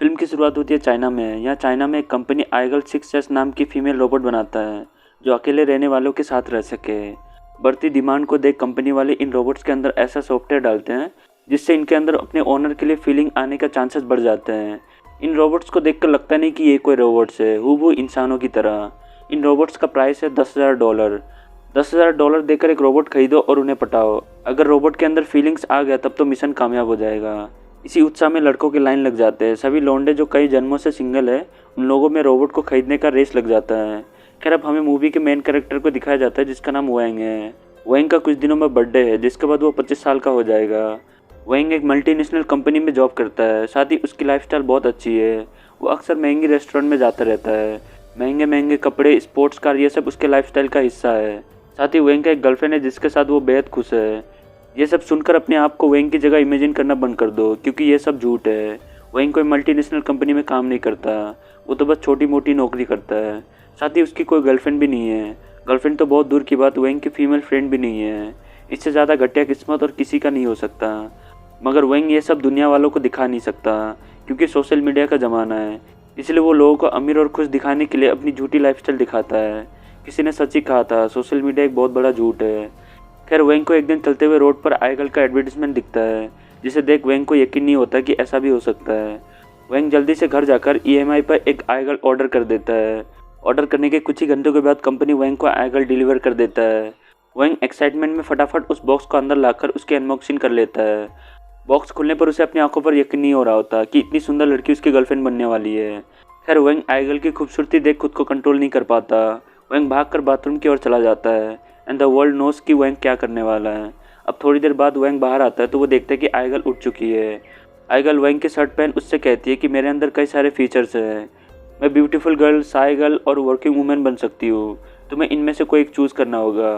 Film की शुरुआत होती है चाइना में। यहाँ चाइना में एक कंपनी आईगल 6S नाम की फीमेल रोबोट बनाता है जो अकेले रहने वालों के साथ रह सके। बढ़ती डिमांड को देख कंपनी वाले इन रोबोट्स के अंदर ऐसा सॉफ्टवेयर डालते हैं जिससे इनके अंदर अपने ओनर के लिए फीलिंग आने का चांसेस बढ़ जाते हैं। इन रोबोट्स को देखकर लगता नहीं कि ये कोई रोबोट्स है, हूबहू इंसानों की तरह। इन रोबोट्स का प्राइस है $10,000। $10,000 देकर एक रोबोट खरीदो और उन्हें पटाओ। अगर रोबोट के अंदर फीलिंग्स आ गया तब तो मिशन कामयाब हो जाएगा। इसी उत्साह में लड़कों की लाइन लग जाते हैं। सभी लौंडे जो कई जन्मों से सिंगल है उन लोगों में रोबोट को खरीदने का रेस लग जाता है। खैर अब हमें मूवी के मेन कैरेक्टर को दिखाया जाता है जिसका नाम वेंग है। वेंग का कुछ दिनों में बर्थडे है जिसके बाद वो 25 साल का हो जाएगा। वेंग एक मल्टीनेशनल कंपनी में जॉब करता है, साथ ही उसकी लाइफस्टाइल बहुत अच्छी है। वो अक्सर महंगी रेस्टोरेंट में जाता रहता है। महंगे महंगे कपड़े, स्पोर्ट्स कार, ये सब उसके लाइफस्टाइल का हिस्सा है। साथ ही वेंग का एक गर्लफ्रेंड है जिसके साथ वो बेहद खुश है। ये सब सुनकर अपने आप को वेंग की जगह इमेजिन करना बंद कर दो क्योंकि ये सब झूठ है। वेंग कोई मल्टीनेशनल कंपनी में काम नहीं करता, वो तो बस छोटी मोटी नौकरी करता है। साथ ही उसकी कोई गर्लफ्रेंड भी नहीं है। गर्लफ्रेंड तो बहुत दूर की बात, वेंग की फीमेल फ्रेंड भी नहीं है। इससे ज़्यादा घटिया किस्मत और किसी का नहीं हो सकता। मगर वेंग ये सब दुनिया वालों को दिखा नहीं सकता क्योंकि सोशल मीडिया का ज़माना है। इसलिए वो लोगों को अमीर और खुश दिखाने के लिए अपनी झूठी लाइफस्टाइल दिखाता है। किसी ने सच ही कहा था, सोशल मीडिया एक बहुत बड़ा झूठ है। खैर वेंग को एक दिन चलते हुए रोड पर आईगल का एडवर्टीजमेंट दिखता है जिसे देख वेंग को यकीन नहीं होता कि ऐसा भी हो सकता है। वेंग जल्दी से घर जाकर ईएमआई पर एक आईगल ऑर्डर कर देता है। ऑर्डर करने के कुछ ही घंटों के बाद कंपनी वेंग को आईगल डिलीवर कर देता है। वेंग एक्साइटमेंट में फटाफट उस बॉक्स को अंदर लाकर उसकी अनबॉक्सिंग कर लेता है। बॉक्स खुलने पर उसे अपनी आंखों पर यकीन नहीं हो रहा होता कि इतनी सुंदर लड़की उसकी गर्लफ्रेंड बनने वाली है। खैर वेंग आईगल की खूबसूरती देख खुद को कंट्रोल नहीं कर पाता। वेंग भागकर बाथरूम की ओर चला जाता है एंड द वर्ल्ड नोस कि वेंग क्या करने वाला है। अब थोड़ी देर बाद वेंग बाहर आता है तो वो देखता है कि आईगल उठ चुकी है। आईगल वेंग के शर्ट पहन उससे कहती है कि मेरे अंदर कई सारे फीचर्स हैं। मैं ब्यूटीफुल गर्ल, साई गर्ल और वर्किंग वूमेन बन सकती हूँ। तुम्हें इनमें से कोई एक चूज़ करना होगा।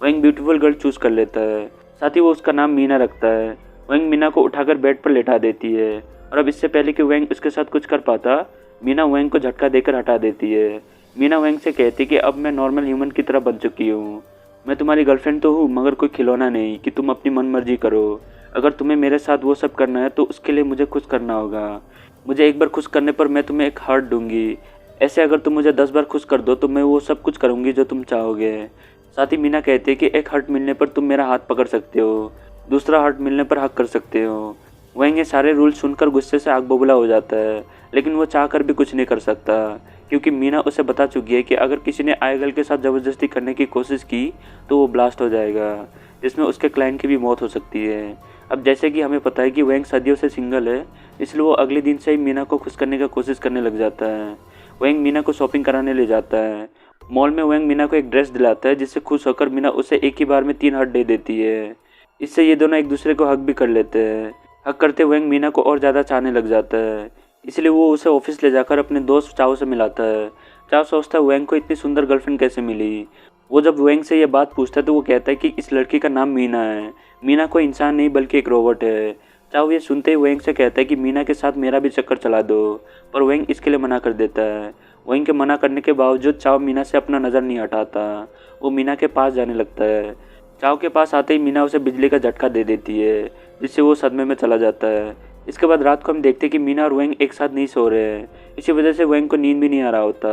वेंग ब्यूटीफुल गर्ल चूज़ कर लेता है। साथ ही वो उसका नाम मीना रखता है। वेंग मीना को उठाकर बेड पर लेटा देती है और अब इससे पहले कि वेंग उसके साथ कुछ कर पाता, मीना वेंग को झटका देकर हटा देती है। मीना वेंग से कहती है कि अब मैं नॉर्मल ह्यूमन की तरह बन चुकी हूँ। मैं तुम्हारी गर्लफ्रेंड तो हूँ मगर कोई खिलौना नहीं कि तुम अपनी मन मर्जी करो। अगर तुम्हें मेरे साथ वो सब करना है तो उसके लिए मुझे खुश करना होगा। मुझे एक बार खुश करने पर मैं तुम्हें एक हार्ट दूंगी। ऐसे अगर तुम मुझे 10 बार खुश कर दो तो मैं वो सब कुछ करूँगी जो तुम चाहोगे। साथ ही मीना कहती है कि एक हार्ट मिलने पर तुम मेरा हाथ पकड़ सकते हो, दूसरा हार्ट मिलने पर हक कर सकते हो। वेंग ये सारे रूल सुनकर गुस्से से आग बबूला हो जाता है लेकिन वो चाहकर भी कुछ नहीं कर सकता क्योंकि मीना उसे बता चुकी है कि अगर किसी ने आईगल के साथ ज़बरदस्ती करने की कोशिश की तो वो ब्लास्ट हो जाएगा जिसमें उसके क्लाइंट की भी मौत हो सकती है। अब जैसे कि हमें पता है कि वेंग सदियों से सिंगल है, इसलिए वो अगले दिन से ही मीना को खुश करने का कोशिश करने लग जाता है। वेंग मीना को शॉपिंग कराने ले जाता है। मॉल में वेंग मीना को एक ड्रेस दिलाता है जिससे खुश होकर मीना उसे एक ही बार में 3 हार्ट दे देती है। इससे ये दोनों एक दूसरे को हक भी कर लेते हैं। हक करते वेंग मीना को और ज़्यादा चाहने लग जाता है, इसलिए वो उसे ऑफिस ले जाकर अपने दोस्त चाओ से मिलाता है। चाओ सोचता है वेंग को इतनी सुंदर गर्लफ्रेंड कैसे मिली। वो जब वेंग से ये बात पूछता है तो वो कहता है कि इस लड़की का नाम मीना है। मीना कोई इंसान नहीं बल्कि एक रोबोट है। चाओ ये सुनते ही वेंग से कहता है कि मीना के साथ मेरा भी चक्कर चला दो, पर वेंग इसके लिए मना कर देता है। वेंग के मना करने के बावजूद चाओ मीना से अपना नज़र नहीं हटाता। वो मीना के पास जाने लगता है। चाओ के पास आते ही मीना उसे बिजली का झटका दे देती है जिससे वो सदमे में चला जाता है। इसके बाद रात को हम देखते हैं कि मीना और वेंग एक साथ नहीं सो रहे हैं। इसी वजह से वेंग को नींद भी नहीं आ रहा होता,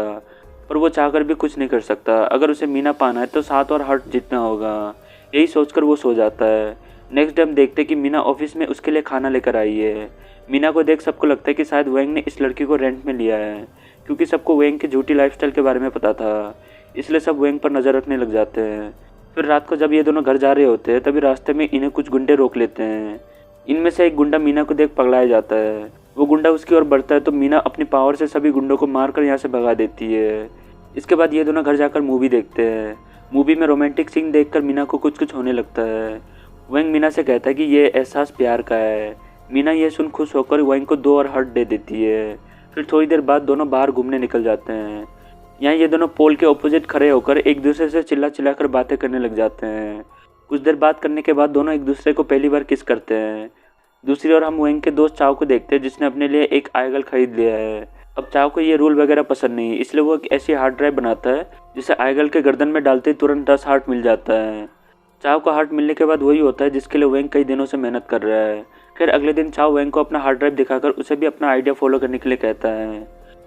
पर वो चाहकर भी कुछ नहीं कर सकता। अगर उसे मीना पाना है तो 7 और हार्ट जीतना होगा। यही सोचकर वो सो जाता है। नेक्स्ट डे हम देखते हैं कि मीना ऑफिस में उसके लिए खाना लेकर आई है। मीना को देख सबको लगता है कि शायद वेंग ने इस लड़की को रेंट में लिया है क्योंकि सबको वेंग की झूठी लाइफस्टाइल के बारे में पता था, इसलिए सब वेंग पर नज़र रखने लग जाते हैं। फिर रात को जब ये दोनों घर जा रहे होते हैं तभी रास्ते में इन्हें कुछ गुंडे रोक लेते हैं। इनमें से एक गुंडा मीना को देख पगलाया जाता है। वो गुंडा उसकी ओर बढ़ता है तो मीना अपनी पावर से सभी गुंडों को मारकर यहाँ से भगा देती है। इसके बाद ये दोनों घर जाकर मूवी देखते हैं। मूवी में रोमांटिक सीन देखकर मीना को कुछ कुछ होने लगता है। वेंग मीना से कहता है कि ये एहसास प्यार का है। मीना ये सुन खुश होकर वेंग को 2 और हार्ट दे देती है। फिर थोड़ी देर बाद दोनों बाहर घूमने निकल जाते हैं। यहाँ ये दोनों पोल के ऑपोजिट खड़े होकर एक दूसरे से चिल्ला चिल्लाकर बातें करने लग जाते हैं। कुछ देर बात करने के बाद दोनों एक दूसरे को पहली बार किस करते हैं। दूसरी ओर हम वेंग के दोस्त चाओ को देखते हैं जिसने अपने लिए एक आईगल खरीद लिया है। अब चाओ को ये रूल वगैरह पसंद नहीं, इसलिए वो एक ऐसी हार्ड ड्राइव बनाता है जिसे आईगल के गर्दन में डालते ही तुरंत 10 हार्ट मिल जाता है। चाओ को हार्ट मिलने के बाद वही होता है जिसके लिए वेंग कई दिनों से मेहनत कर रहा है। खैर अगले दिन चाओ वेंग को अपना हार्ड ड्राइव दिखाकर उसे भी अपना आइडिया फॉलो करने के लिए कहता है।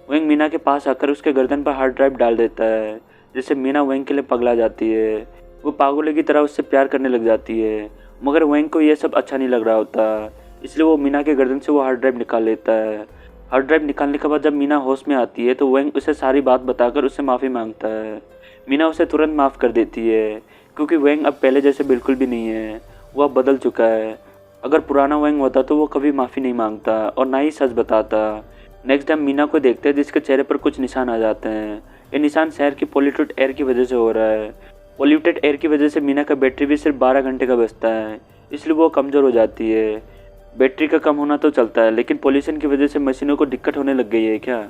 वेंग मीना के पास आकर उसके गर्दन पर हार्ड ड्राइव डाल देता है, जिससे मीना वेंग के लिए पगला जाती है। वो पागलों की तरह उससे प्यार करने लग जाती है, मगर वेंग को यह सब अच्छा नहीं लग रहा होता, इसलिए वो मीना के गर्दन से वो हार्ड ड्राइव निकाल लेता है। हार्ड ड्राइव निकालने के बाद जब मीना होश में आती है तो वेंग उसे सारी बात बताकर उससे माफ़ी मांगता है। मीना उसे तुरंत माफ़ कर देती है, क्योंकि वेंग अब पहले जैसे बिल्कुल भी नहीं है, वो अब बदल चुका है। अगर पुराना वेंग होता तो वो कभी माफ़ी नहीं मांगता और ना ही सच बताता। नेक्स्ट टाइम मीना को देखते हैं जिसके चेहरे पर कुछ निशान आ जाते हैं। ये निशान शहर की पोल्यूटेड एयर की वजह से हो रहा है। पोल्यूटेड एयर की वजह से मीना का बैटरी भी सिर्फ 12 घंटे का बचता है, इसलिए वो कमज़ोर हो जाती है। बैटरी का कम होना तो चलता है, लेकिन पोल्यूशन की वजह से मशीनों को दिक्कत होने लग गई है क्या?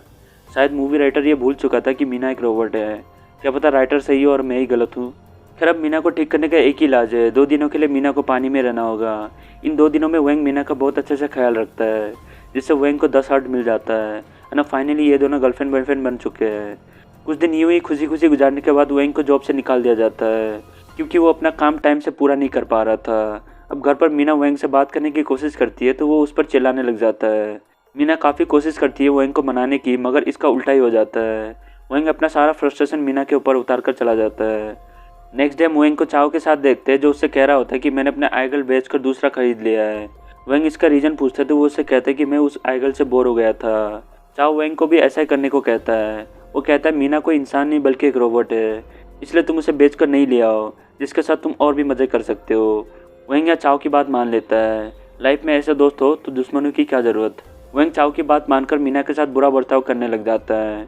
शायद मूवी राइटर ये भूल चुका था कि मीना एक रोबोट है। क्या पता राइटर सही हो और मैं ही गलत हूँ। खैर अब मीना को ठीक करने का एक ही इलाज है, 2 दिनों के लिए मीना को पानी में रहना होगा। इन 2 दिनों में वेंग मीना का बहुत अच्छे से ख्याल रखता है, जिससे वेंग को 10 हार्ट मिल जाता है ना। फाइनली ये दोनों गर्लफ्रेंड बॉयफ्रेंड बन चुके हैं। कुछ दिन यूँ ही खुशी खुशी गुजारने के बाद वेंग को जॉब से निकाल दिया जाता है, क्योंकि वो अपना काम टाइम से पूरा नहीं कर पा रहा था। अब घर पर मीना वेंग से बात करने की कोशिश करती है तो वो उस पर चिल्लाने लग जाता है। मीना काफ़ी कोशिश करती है वेंग को मनाने की, मगर इसका उल्टा ही हो जाता है। वेंग अपना सारा फ्रस्ट्रेशन मीना के ऊपर उतार कर चला जाता है। नेक्स्ट डे वेंग को चाओ के साथ देखते हैं, जो उससे कह रहा होता है कि मैंने अपना आईगल बेचकर दूसरा खरीद लिया है। वेंग इसका रीज़न पूछता है तो वो उससे कहता है कि मैं उस आईगल से बोर हो गया था। चाओ वेंग को भी ऐसा ही करने को कहता है। वो कहता है मीना कोई इंसान नहीं बल्कि एक रोबोट है, इसलिए तुम उसे बेचकर नहीं ले आओ, जिसके साथ तुम और भी मज़े कर सकते हो। वेंग यहाँ चाओ की बात मान लेता है। लाइफ में ऐसे दोस्त हो तो दुश्मनों की क्या ज़रूरत। वेंग चाओ की बात मानकर मीना के साथ बुरा बर्ताव करने लग जाता है।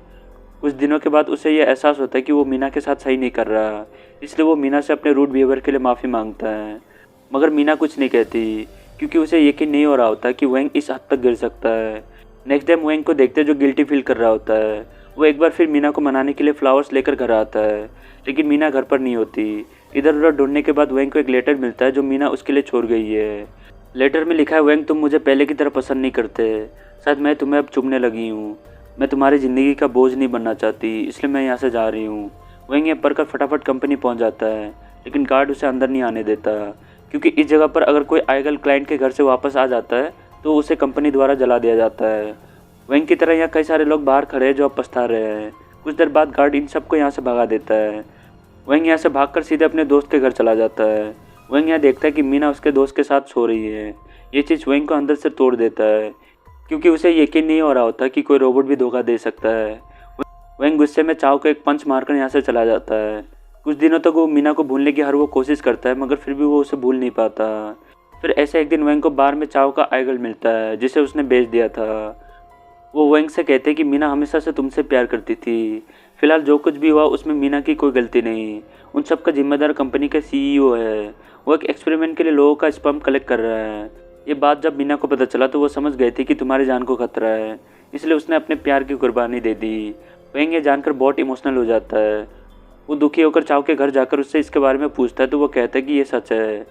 कुछ दिनों के बाद उसे यह एहसास होता है कि वो मीना के साथ सही नहीं कर रहा, इसलिए वो मीना से अपने रूड बिहेवियर के लिए माफ़ी मांगता है। मगर मीना कुछ नहीं कहती, क्योंकि उसे यकीन नहीं हो रहा होता कि वेंग इस हद तक गिर सकता है। नेक्स्ट टाइम वेंग को देखते जो गिल्टी फील कर रहा होता है। वो एक बार फिर मीना को मनाने के लिए फ्लावर्स लेकर घर आता है, लेकिन मीना घर पर नहीं होती। इधर उधर ढूंढने के बाद वेंग को एक लेटर मिलता है जो मीना उसके लिए छोड़ गई है। लेटर में लिखा है, वेंग तुम मुझे पहले की तरह पसंद नहीं करते, शायद मैं तुम्हें अब चुभने लगी हूँ। मैं तुम्हारी ज़िंदगी का बोझ नहीं बनना चाहती, इसलिए मैं यहाँ से जा रही हूँ। वेंग ये पढ़कर फटाफट कंपनी पहुँच जाता है, लेकिन गार्ड उसे अंदर नहीं आने देता, क्योंकि इस जगह पर अगर कोई आईगल क्लाइंट के घर से वापस आ जाता है तो उसे कंपनी द्वारा जला दिया जाता है। वेंग की तरह यहाँ कई सारे लोग बाहर खड़े हैं जो अब पछता रहे हैं। कुछ देर बाद गार्ड इन सबको यहाँ से भगा देता है। वेंग यहाँ से भागकर सीधे अपने दोस्त के घर चला जाता है। वेंग यहाँ देखता है कि मीना उसके दोस्त के साथ सो रही है। ये चीज़ वेंग को अंदर से तोड़ देता है, क्योंकि उसे यकीन नहीं हो रहा होता कि कोई रोबोट भी धोखा दे सकता है। वेंग गुस्से में चाओ को एक पंच मारकर यहाँ से चला जाता है। कुछ दिनों तक वो मीना को भूलने की हर वो कोशिश करता है, मगर फिर भी वो उसे भूल नहीं पाता। फिर ऐसे एक दिन वेंग को बार में चाओ का आईगल मिलता है, जिसे उसने बेच दिया था। वो वेंग से कहते हैं कि मीना हमेशा से तुमसे प्यार करती थी। फिलहाल जो कुछ भी हुआ उसमें मीना की कोई गलती नहीं, उन सब का जिम्मेदार कंपनी का CEO है। वो एक एक्सपेरिमेंट के लिए लोगों का स्पर्म कलेक्ट कर रहा है। ये बात जब मीना को पता चला तो वो समझ गई थी कि तुम्हारी जान को खतरा है, इसलिए उसने अपने प्यार की कुर्बानी दे दी। वेंग ये जानकर बहुत इमोशनल हो जाता है। वो दुखी होकर चाओ के घर जाकर उससे इसके बारे में पूछता है तो वो कहता है कि ये सच है,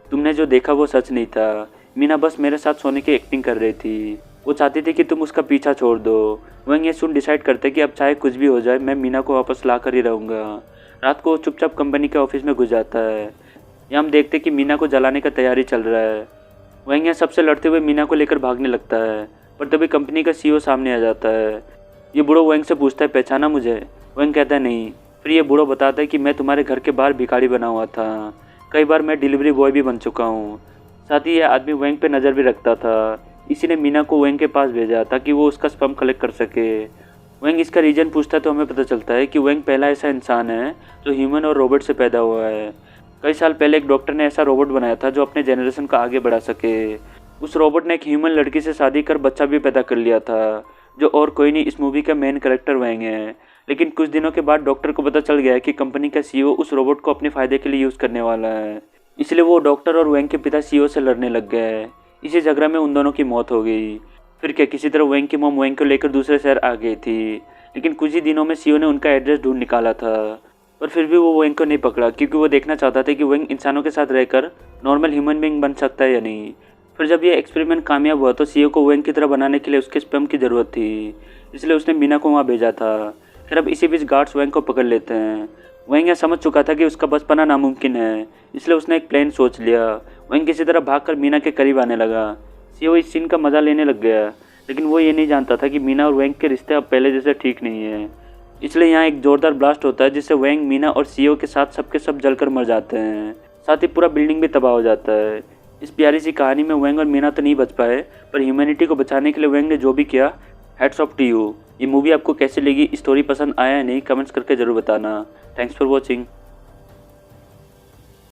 तुमने जो देखा वो सच नहीं था। मीना बस मेरे साथ सोने की एक्टिंग कर रही थी, वो चाहती थी कि तुम उसका पीछा छोड़ दो। वेंग ये सुन डिसाइड करते कि अब चाहे कुछ भी हो जाए मैं मीना को वापस ला कर ही रहूँगा। रात को वो चुपचाप कंपनी के ऑफिस में घुस जाता है। यहाँ हम देखते कि मीना को जलाने का तैयारी चल रहा है। वेंग यहाँ सबसे लड़ते हुए मीना को लेकर भागने लगता है, पर तभी कंपनी का CEO सामने आ जाता है। ये बूढ़ो वेंग से पूछता है, पहचाना मुझे? वेंग कहता है नहीं। फिर ये बूढ़ो बताता है कि मैं तुम्हारे घर के बाहर भिखारी बना हुआ था, कई बार मैं डिलीवरी बॉय भी बन चुका हूँ। साथ ही यह आदमी वेंग पे नज़र भी रखता था, इसी ने मीना को वेंग के पास भेजा ताकि वो उसका स्पर्म कलेक्ट कर सके। वेंग इसका रीज़न पूछता है तो हमें पता चलता है कि वेंग पहला ऐसा इंसान है जो ह्यूमन और रोबोट से पैदा हुआ है। कई साल पहले एक डॉक्टर ने ऐसा रोबोट बनाया था जो अपने जनरेशन को आगे बढ़ा सके। उस रोबोट ने एक ह्यूमन लड़की से शादी कर बच्चा भी पैदा कर लिया था, जो और कोई नहीं इस मूवी का मेन कैरेक्टर वेंग है। लेकिन कुछ दिनों के बाद डॉक्टर को पता चल गया कि कंपनी का CEO उस रोबोट को अपने फ़ायदे के लिए यूज़ करने वाला है, इसलिए वो डॉक्टर और वेंग के पिता CEO से लड़ने लग गए। इसी झगड़ा में उन दोनों की मौत हो गई। फिर क्या, किसी तरह वेंग की मॉम वेंग को लेकर दूसरे शहर आ गई थी, लेकिन कुछ ही दिनों में CEO ने उनका एड्रेस ढूंढ निकाला था। पर फिर भी वो वेंग को नहीं पकड़ा, क्योंकि वो देखना चाहता था कि वेंग इंसानों के साथ रहकर नॉर्मल ह्यूमन बीइंग बन सकता है या नहीं। फिर जब ये एक्सपेरिमेंट कामयाब हुआ तो CEO को वेंग की तरह बनाने के लिए उसके स्पर्म की ज़रूरत थी, इसलिए उसने मीना को वहाँ भेजा था। फिर अब इसी बीच गार्ड्स वेंग को पकड़ लेते हैं। वेंग यह समझ चुका था कि उसका बच पाना नामुमकिन है, इसलिए उसने एक प्लान सोच लिया। वेंग किसी तरह भागकर मीना के करीब आने लगा। सीओ इस सीन का मजा लेने लग गया, लेकिन वो ये नहीं जानता था कि मीना और वैंग के रिश्ते अब पहले जैसे ठीक नहीं है। इसलिए यहाँ एक जोरदार ब्लास्ट होता है जिससे वैंग, मीना और सीओ के साथ सबके सब जलकर मर जाते हैं। साथ ही पूरा बिल्डिंग भी तबाह हो जाता है। इस प्यारी सी कहानी में वैंग और मीना तो नहीं बच पाए, पर ह्यूमैनिटी को बचाने के लिए वैंग ने जो भी किया, हैट्स ऑफ टू यू। ये मूवी आपको कैसी लगी, स्टोरी पसंद आया या नहीं, कमेंट्स करके जरूर बताना। Thanks for watching.